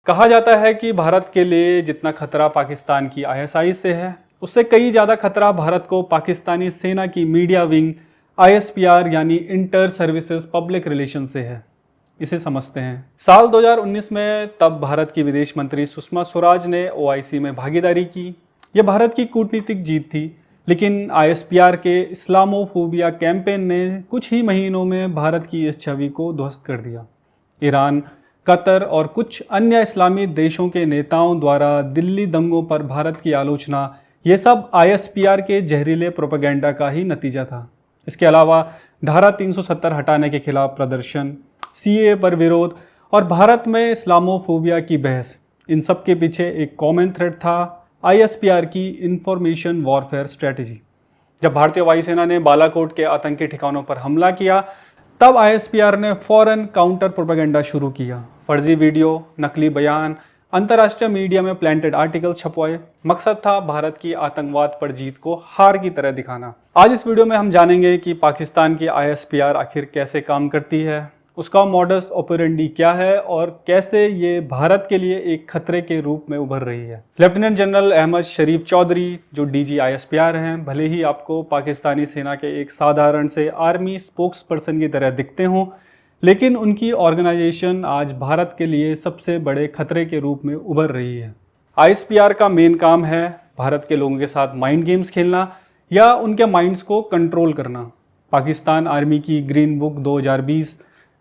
कहा जाता है कि भारत के लिए जितना खतरा पाकिस्तान की आईएसआई से है, उससे कई ज़्यादा खतरा भारत को पाकिस्तानी सेना की मीडिया विंग आईएसपीआर यानी इंटर सर्विसेज पब्लिक रिलेशन से है। इसे समझते हैं। साल 2019 में तब भारत की विदेश मंत्री सुषमा स्वराज ने ओआईसी में भागीदारी की। यह भारत की कूटनीतिक जीत थी, लेकिन आईएसपीआर के इस्लामोफोबिया कैंपेन ने कुछ ही महीनों में भारत की इस छवि को ध्वस्त कर दिया। ईरान, कतर और कुछ अन्य इस्लामी देशों के नेताओं द्वारा दिल्ली दंगों पर भारत की आलोचना, ये सब आईएसपीआर के जहरीले प्रोपेगेंडा का ही नतीजा था। इसके अलावा धारा 370 हटाने के खिलाफ प्रदर्शन, सीएए पर विरोध और भारत में इस्लामोफोबिया की बहस, इन सब के पीछे एक कॉमन थ्रेड था, आईएसपीआर की इंफॉर्मेशन वॉरफेयर स्ट्रेटेजी। जब भारतीय वायुसेना ने बालाकोट के आतंकी ठिकानों पर हमला किया, तब आईएसपीआर ने फौरन काउंटर प्रोपेगेंडा शुरू किया। फर्जी वीडियो, नकली बयान, अंतर्राष्ट्रीय मीडिया में प्लांटेड आर्टिकल छपवाए। मकसद था भारत की आतंकवाद पर जीत को हार की तरह दिखाना। आज इस वीडियो में हम जानेंगे कि पाकिस्तान की आईएसपीआर आखिर कैसे काम करती है, उसका मॉडस ऑपरेंडी क्या है और कैसे ये भारत के लिए एक खतरे के रूप में उभर रही है। लेफ्टिनेंट जनरल अहमद शरीफ चौधरी, जो डीजी आईएसपीआर हैं, भले ही आपको पाकिस्तानी सेना के एक साधारण से आर्मी स्पोक्स पर्सन की तरह दिखते हों, लेकिन उनकी ऑर्गेनाइजेशन आज भारत के लिए सबसे बड़े खतरे के रूप में उभर रही है। आईएसपीआर का मेन काम है भारत के लोगों के साथ माइंड गेम्स खेलना या उनके माइंड्स को कंट्रोल करना। पाकिस्तान आर्मी की ग्रीन बुक 2020,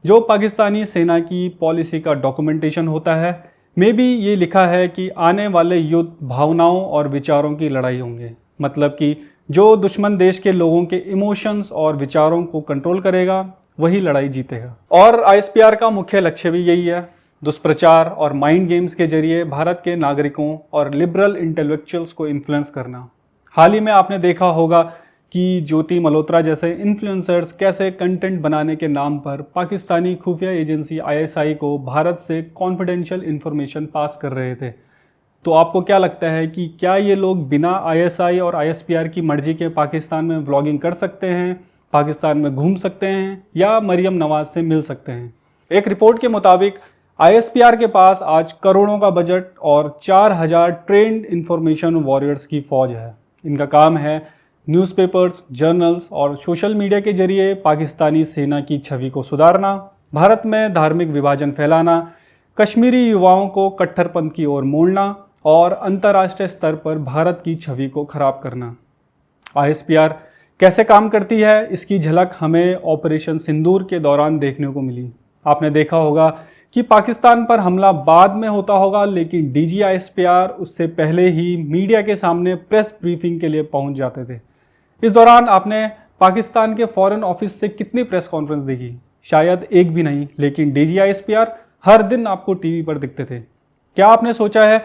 जो पाकिस्तानी सेना की पॉलिसी का डॉक्यूमेंटेशन होता है, में भी ये लिखा है कि आने वाले युद्ध भावनाओं और विचारों की लड़ाई होंगे। मतलब कि जो दुश्मन देश के लोगों के इमोशंस और विचारों को कंट्रोल करेगा, वही लड़ाई जीतेगा। और आईएसपीआर का मुख्य लक्ष्य भी यही है, दुष्प्रचार और माइंड गेम्स के जरिए भारत के नागरिकों और लिबरल इंटेलेक्चुअल्स को इन्फ्लुएंस करना। हाल ही में आपने देखा होगा कि ज्योति मल्होत्रा जैसे इन्फ्लुएंसर्स कैसे कंटेंट बनाने के नाम पर पाकिस्तानी खुफिया एजेंसी आईएसआई को भारत से कॉन्फिडेंशियल इंफॉर्मेशन पास कर रहे थे। तो आपको क्या लगता है कि क्या ये लोग बिना आईएसआई और आईएसपीआर की मर्जी के पाकिस्तान में व्लॉगिंग कर सकते हैं, पाकिस्तान में घूम सकते हैं या मरियम नवाज से मिल सकते हैं? एक रिपोर्ट के मुताबिक आईएसपीआर के पास आज करोड़ों का बजट और 4000 ट्रेंड इंफॉर्मेशन वॉरियर्स की फौज है। इनका काम है न्यूज़पेपर्स, जर्नल्स और सोशल मीडिया के जरिए पाकिस्तानी सेना की छवि को सुधारना, भारत में धार्मिक विभाजन फैलाना, कश्मीरी युवाओं को कट्टरपंथ की ओर मोड़ना और अंतर्राष्ट्रीय स्तर पर भारत की छवि को खराब करना। आईएसपीआर कैसे काम करती है, इसकी झलक हमें ऑपरेशन सिंदूर के दौरान देखने को मिली। आपने देखा होगा कि पाकिस्तान पर हमला बाद में होता होगा, लेकिन डीजी आईएसपीआर उससे पहले ही मीडिया के सामने प्रेस ब्रीफिंग के लिए पहुंच जाते थे। इस दौरान आपने पाकिस्तान के फॉरेन ऑफिस से कितनी प्रेस कॉन्फ्रेंस देखी? शायद एक भी नहीं, लेकिन डीजी आईएसपीआर हर दिन आपको टीवी पर दिखते थे। क्या आपने सोचा है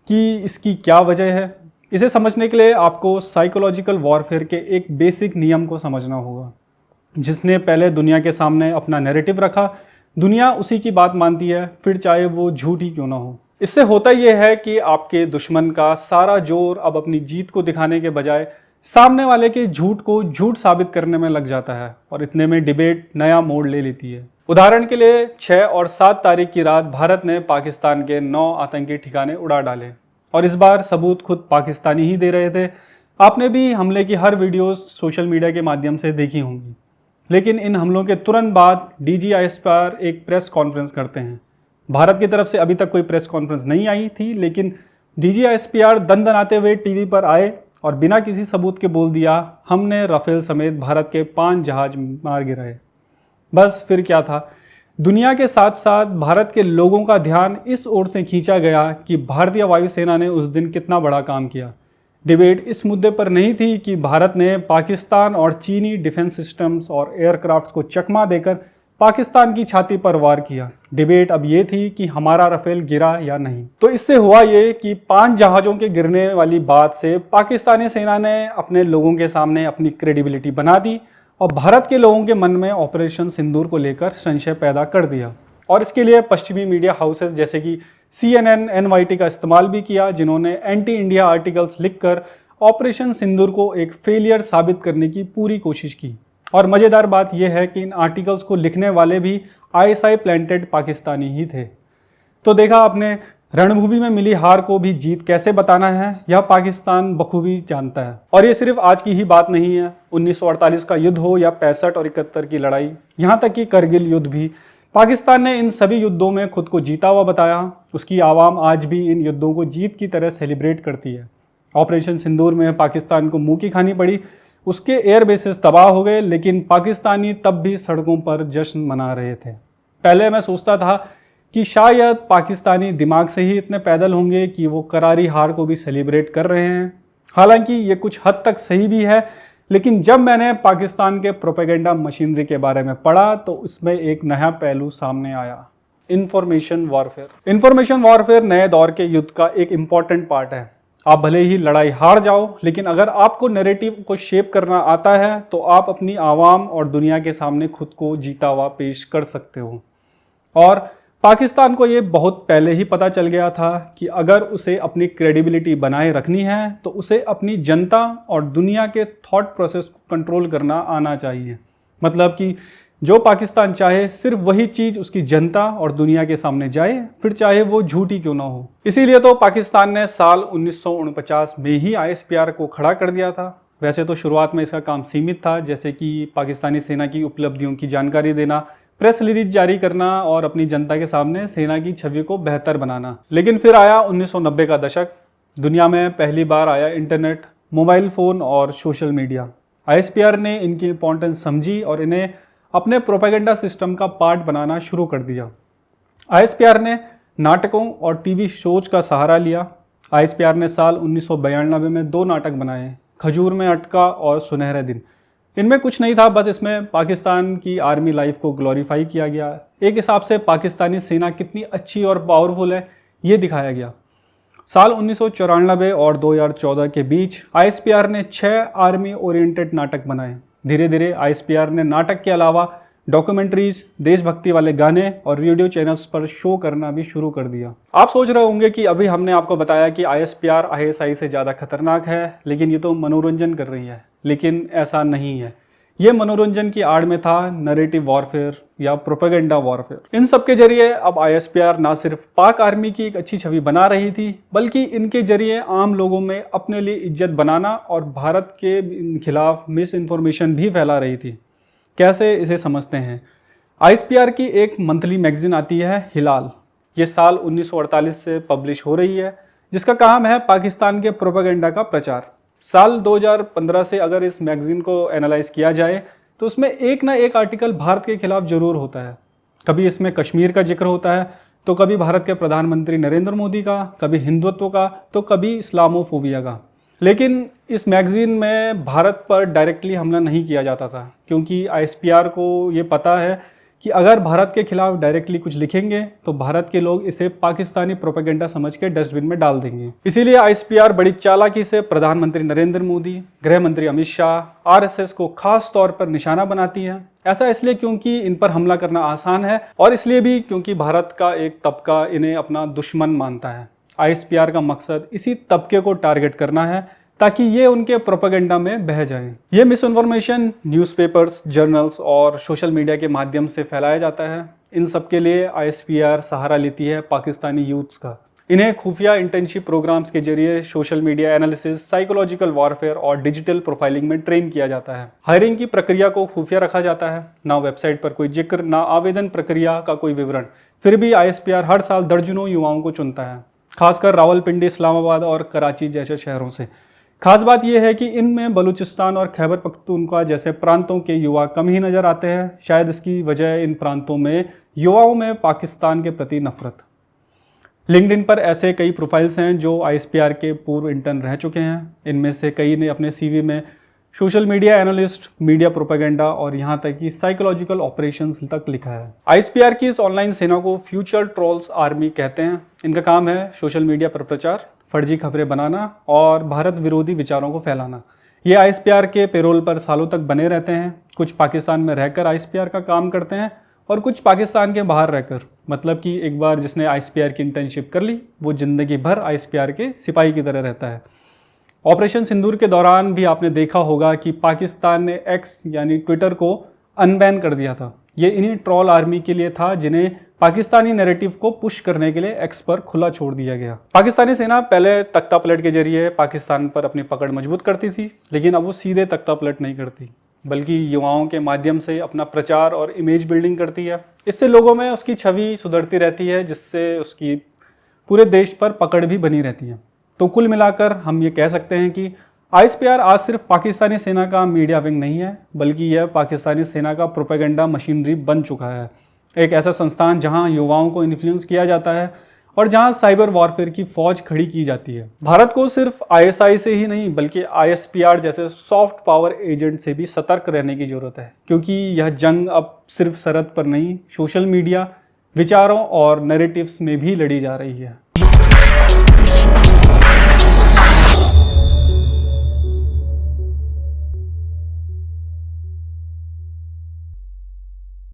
कि इसकी क्या वजह है? इसे समझने के लिए आपको साइकोलॉजिकल वॉरफेयर के एक बेसिक नियम को समझना होगा। जिसने पहले दुनिया के सामने अपना नैरेटिव रखा, दुनिया उसी की बात मानती है, फिर चाहे वो झूठ ही क्यों ना हो। इससे होता यह है कि आपके दुश्मन का सारा जोर अब अपनी जीत को दिखाने के बजाय सामने वाले के झूठ को झूठ साबित करने में लग जाता है, और इतने में डिबेट नया मोड़ ले लेती है। उदाहरण के लिए 6 और 7 तारीख की रात भारत ने पाकिस्तान के 9 आतंकी ठिकाने उड़ा डाले, और इस बार सबूत खुद पाकिस्तानी ही दे रहे थे। आपने भी हमले की हर वीडियोस सोशल मीडिया के माध्यम से देखी होंगी। लेकिन इन हमलों के तुरंत बाद डीजी आईएसपीआर एक प्रेस कॉन्फ्रेंस करते हैं। भारत की तरफ से अभी तक कोई प्रेस कॉन्फ्रेंस नहीं आई थी, लेकिन डीजी आईएसपीआर दनदनाते हुए टीवी पर आए और बिना किसी सबूत के बोल दिया, हमने राफेल समेत भारत के 5 जहाज मार गिराए। बस फिर क्या था, दुनिया के साथ साथ भारत के लोगों का ध्यान इस ओर से खींचा गया कि भारतीय वायुसेना ने उस दिन कितना बड़ा काम किया। डिबेट इस मुद्दे पर नहीं थी कि भारत ने पाकिस्तान और चीनी डिफेंस सिस्टम्स और एयरक्राफ्ट्स को चकमा देकर पाकिस्तान की छाती पर वार किया। डिबेट अब ये थी कि हमारा राफेल गिरा या नहीं। तो इससे हुआ ये कि 5 जहाज़ों के गिरने वाली बात से पाकिस्तानी सेना ने अपने लोगों के सामने अपनी क्रेडिबिलिटी बना दी और भारत के लोगों के मन में ऑपरेशन सिंदूर को लेकर संशय पैदा कर दिया। और इसके लिए पश्चिमी मीडिया हाउसेस जैसे कि CNN, NYT का इस्तेमाल भी किया, जिन्होंने एंटी इंडिया आर्टिकल्स लिखकर ऑपरेशन सिंदूर को एक फेलियर साबित करने की पूरी कोशिश की। और मज़ेदार बात यह है कि इन आर्टिकल्स को लिखने वाले भी आईएसआई प्लांटेड पाकिस्तानी ही थे। तो देखा आपने, रणभूमि में मिली हार को भी जीत कैसे बताना है, यह पाकिस्तान बखूबी जानता है। और ये सिर्फ आज की ही बात नहीं है। 1948 का युद्ध हो या 65 और 71 की लड़ाई, यहाँ तक कि करगिल युद्ध भी, पाकिस्तान ने इन सभी युद्धों में खुद को जीता हुआ बताया। उसकी आवाम आज भी इन युद्धों को जीत की तरह सेलिब्रेट करती है। ऑपरेशन सिंदूर में पाकिस्तान को मुंह की खानी पड़ी, उसके एयर बेसेस तबाह हो गए, लेकिन पाकिस्तानी तब भी सड़कों पर जश्न मना रहे थे। पहले मैं सोचता था कि शायद पाकिस्तानी दिमाग से ही इतने पैदल होंगे कि वो करारी हार को भी सेलिब्रेट कर रहे हैं। हालांकि ये कुछ हद तक सही भी है, लेकिन जब मैंने पाकिस्तान के प्रोपेगेंडा मशीनरी के बारे में पढ़ा तो उसमें एक नया पहलू सामने आया, इंफॉर्मेशन वॉरफेयर। इंफॉर्मेशन वॉरफेयर नए दौर के युद्ध का एक इम्पॉर्टेंट पार्ट है। आप भले ही लड़ाई हार जाओ, लेकिन अगर आपको नैरेटिव को शेप करना आता है तो आप अपनी आवाम और दुनिया के सामने खुद को जीता हुआ पेश कर सकते हो। और पाकिस्तान को ये बहुत पहले ही पता चल गया था कि अगर उसे अपनी क्रेडिबिलिटी बनाए रखनी है तो उसे अपनी जनता और दुनिया के थॉट प्रोसेस को कंट्रोल करना आना चाहिए। मतलब कि जो पाकिस्तान चाहे सिर्फ वही चीज़ उसकी जनता और दुनिया के सामने जाए, फिर चाहे वो झूठी क्यों ना हो। इसीलिए तो पाकिस्तान ने साल 1949 में ही ISPR को खड़ा कर दिया था। वैसे तो शुरुआत में इसका काम सीमित था, जैसे कि पाकिस्तानी सेना की उपलब्धियों की जानकारी देना, प्रेस रिलीज जारी करना और अपनी जनता के सामने सेना की छवि को बेहतर बनाना। लेकिन फिर आया 1990 का दशक। दुनिया में पहली बार आया इंटरनेट, मोबाइल फ़ोन और सोशल मीडिया। ISPR ने इनकी इंपॉर्टेंस समझी और इन्हें अपने प्रोपेगेंडा सिस्टम का पार्ट बनाना शुरू कर दिया। ISPR ने नाटकों और टीवी शोज का सहारा लिया। ISPR ने साल 1992 में 2 नाटक बनाए, खजूर में अटका और सुनहरे दिन। इनमें कुछ नहीं था, बस इसमें पाकिस्तान की आर्मी लाइफ को ग्लोरीफाई किया गया। एक हिसाब से पाकिस्तानी सेना कितनी अच्छी और पावरफुल है ये दिखाया गया। साल 1994 और 2014 के बीच ISPR ने 6 आर्मी ओरिएंटेड नाटक बनाए। धीरे धीरे ISPR ने नाटक के अलावा डॉक्यूमेंट्रीज, देशभक्ति वाले गाने और रेडियो चैनल्स पर शो करना भी शुरू कर दिया। आप सोच रहे होंगे कि अभी हमने आपको बताया कि ISPR ISI से ज़्यादा खतरनाक है, लेकिन ये तो मनोरंजन कर रही है। लेकिन ऐसा नहीं है। ये मनोरंजन की आड़ में था नैरेटिव वॉरफेयर या प्रोपेगेंडा वॉरफेयर। इन सब के जरिए अब ISPR ना सिर्फ पाक आर्मी की एक अच्छी छवि बना रही थी, बल्कि इनके जरिए आम लोगों में अपने लिए इज्जत बनाना और भारत के खिलाफ मिस इन्फॉर्मेशन भी फैला रही थी। कैसे, इसे समझते हैं। ISPR की एक मंथली मैगजीन आती है हिलाल। ये साल 1948 से पब्लिश हो रही है, जिसका काम है पाकिस्तान के प्रोपेगेंडा का प्रचार। साल 2015 से अगर इस मैगजीन को एनालाइज किया जाए तो उसमें एक ना एक आर्टिकल भारत के खिलाफ जरूर होता है। कभी इसमें कश्मीर का जिक्र होता है, तो कभी भारत के प्रधानमंत्री नरेंद्र मोदी का, कभी हिंदुत्व का, तो कभी इस्लामोफोबिया का। लेकिन इस मैगजीन में भारत पर डायरेक्टली हमला नहीं किया जाता था, क्योंकि ISPR को ये पता है कि अगर भारत के खिलाफ डायरेक्टली कुछ लिखेंगे तो भारत के लोग इसे पाकिस्तानी प्रोपेगेंडा समझ के डस्टबिन में डाल देंगे। इसीलिए ISPR बड़ी चालाकी से प्रधानमंत्री नरेंद्र मोदी, गृह मंत्री अमित शाह, RSS को खास तौर पर निशाना बनाती है। ऐसा इसलिए क्योंकि इन पर हमला करना आसान है, और इसलिए भी क्योंकि भारत का एक तबका इन्हें अपना दुश्मन मानता है। ISPR का मकसद इसी तबके को टारगेट करना है ताकि ये उनके प्रोपेगेंडा में बह जाएं। ये मिस इन्फॉर्मेशन न्यूज़पेपर्स, जर्नल्स और सोशल मीडिया के माध्यम से फैलाया जाता है। इन सब के लिए ISPR सहारा लेती है पाकिस्तानी यूथ्स का। इन्हें खुफिया इंटर्नशिप प्रोग्राम्स के जरिए social media analysis, psychological warfare और डिजिटल प्रोफाइलिंग में ट्रेन किया जाता है। हायरिंग की प्रक्रिया को खुफिया रखा जाता है, ना वेबसाइट पर कोई जिक्र, ना आवेदन प्रक्रिया का कोई विवरण। फिर भी ISPR हर साल दर्जनों युवाओं को चुनता है, खासकर रावलपिंडी, इस्लामाबाद और कराची जैसे शहरों से। खास बात यह है कि इनमें बलूचिस्तान और खैबर पख्तूनख्वा जैसे प्रांतों के युवा कम ही नज़र आते हैं। शायद इसकी वजह इन प्रांतों में युवाओं में पाकिस्तान के प्रति नफरत। लिंक्डइन पर ऐसे कई प्रोफाइल्स हैं जो ISPR के पूर्व इंटर्न रह चुके हैं। इनमें से कई ने अपने CV में social media analyst, media propaganda और यहाँ तक कि साइकोलॉजिकल ऑपरेशंस तक लिखा है। ISPR की इस ऑनलाइन सेना को फ्यूचर ट्रोल्स आर्मी कहते हैं। इनका काम है सोशल मीडिया पर प्रचार, फर्जी खबरें बनाना और भारत विरोधी विचारों को फैलाना। ये ISPR के पेरोल पर सालों तक बने रहते हैं। कुछ पाकिस्तान में रहकर ISPR का काम करते हैं और कुछ पाकिस्तान के बाहर रहकर। मतलब कि एक बार जिसने ISPR की इंटर्नशिप कर ली वो ज़िंदगी भर ISPR के सिपाही की तरह रहता है। ऑपरेशन सिंदूर के दौरान भी आपने देखा होगा कि पाकिस्तान ने X यानी ट्विटर को अनबैन कर दिया था। ये इन्हीं ट्रोल आर्मी के लिए था जिन्हें पाकिस्तानी नैरेटिव को पुश करने के लिए एक्स पर खुला छोड़ दिया गया। पाकिस्तानी सेना पहले तख्ता पलट के जरिए पाकिस्तान पर अपनी पकड़ मजबूत करती थी, लेकिन अब वो सीधे तख्ता पलट नहीं करती, बल्कि युवाओं के माध्यम से अपना प्रचार और इमेज बिल्डिंग करती है। इससे लोगों में उसकी छवि सुधरती रहती है, जिससे उसकी पूरे देश पर पकड़ भी बनी रहती है। तो कुल मिलाकर हम ये कह सकते हैं कि ISPR आज सिर्फ पाकिस्तानी सेना का मीडिया विंग नहीं है, बल्कि यह पाकिस्तानी सेना का प्रोपेगेंडा मशीनरी बन चुका है। एक ऐसा संस्थान जहां युवाओं को इन्फ्लुएंस किया जाता है और जहां साइबर वॉरफेयर की फौज खड़ी की जाती है। भारत को सिर्फ ISI से ही नहीं, बल्कि ISPR जैसे सॉफ्ट पावर एजेंट से भी सतर्क रहने की जरूरत है, क्योंकि यह जंग अब सिर्फ सरहद पर नहीं, सोशल मीडिया, विचारों और नैरेटिव्स में भी लड़ी जा रही है।